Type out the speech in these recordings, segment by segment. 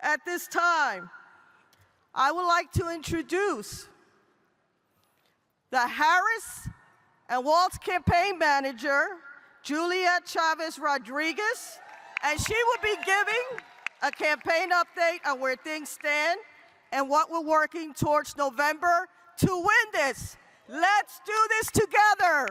At this time, I would like to introduce the Harris-Walz campaign manager, Julie Chávez Rodríguez, and she will be giving a campaign update on where things stand and what we're working towards November to win this. Let's do this together.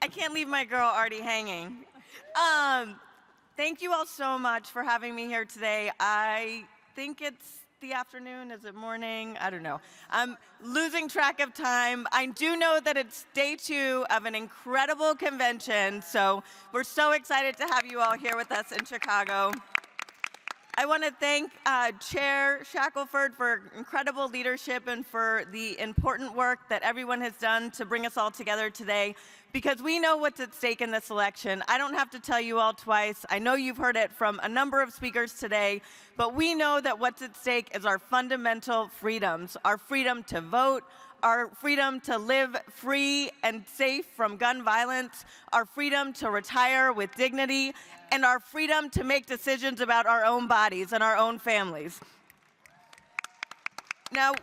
I can't leave my girl already hanging. Thank you all so much for having me here today. I think it's the afternoon, is it morning? I don't know. I'm losing track of time. I do know that it's day 2 of an incredible convention, so we're so excited to have you all here with us in Chicago. I want to thank Chair Shackelford for incredible leadership and for the important work that everyone has done to bring us all together today, because we know what's at stake in this election. I don't have to tell you all twice. I know you've heard it from a number of speakers today, but we know that what's at stake is our fundamental freedoms, our freedom to vote, our freedom to live free and safe from gun violence, our freedom to retire with dignity, and our freedom to make decisions about our own bodies and our own families. Now,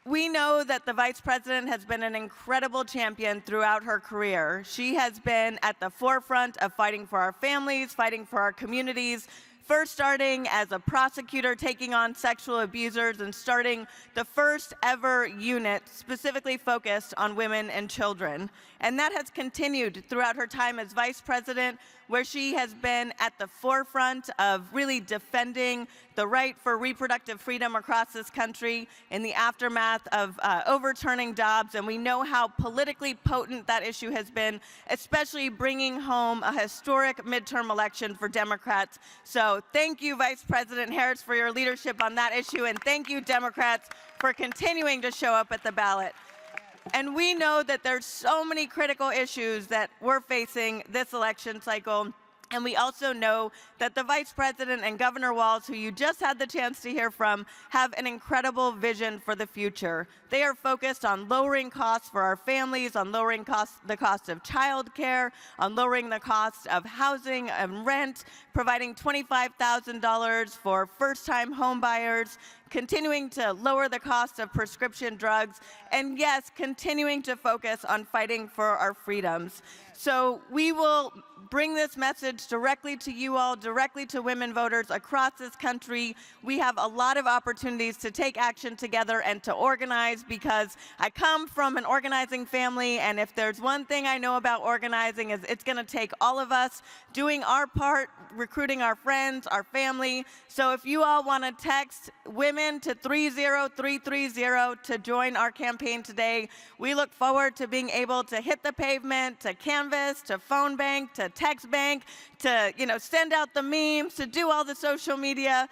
we know that the Vice President has been an incredible champion throughout her career. She has been at the forefront of fighting for our families, fighting for our communities, first starting as a prosecutor taking on sexual abusers and starting the first ever unit specifically focused on women and children. And that has continued throughout her time as Vice President, where she has been at the forefront of really defending the right for reproductive freedom across this country in the aftermath of overturning Dobbs. And we know how politically potent that issue has been, especially bringing home a historic midterm election for Democrats. So thank you, Vice President Harris, for your leadership on that issue, and thank you, Democrats, for continuing to show up at the ballot. And we know that there's so many critical issues that we're facing this election cycle. And we also know that the Vice President and Governor Walz, who you just had the chance to hear from, have an incredible vision for the future. They are focused on lowering costs for our families, on lowering the cost of childcare, on lowering the cost of housing and rent, providing $25,000 for first-time home buyers, continuing to lower the cost of prescription drugs, and yes, continuing to focus on fighting for our freedoms. So we will bring this message directly to you all, directly to women voters across this country. We have a lot of opportunities to take action together and to organize, because I come from an organizing family, and if there's one thing I know about organizing is it's going to take all of us doing our part, recruiting our friends, our family. So if you all want to text women to 30330 to join our campaign today, we look forward to being able to hit the pavement, to canvas, to phone bank, to text bank, to send out the memes, to do all the social media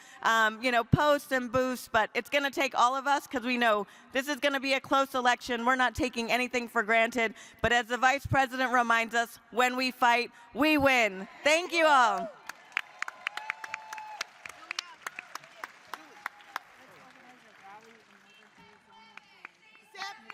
posts and boosts. But it's going to take all of us, because we know this is going to be a close election. We're not taking anything for granted. But as the Vice President reminds us, when we fight, we win. Thank you all.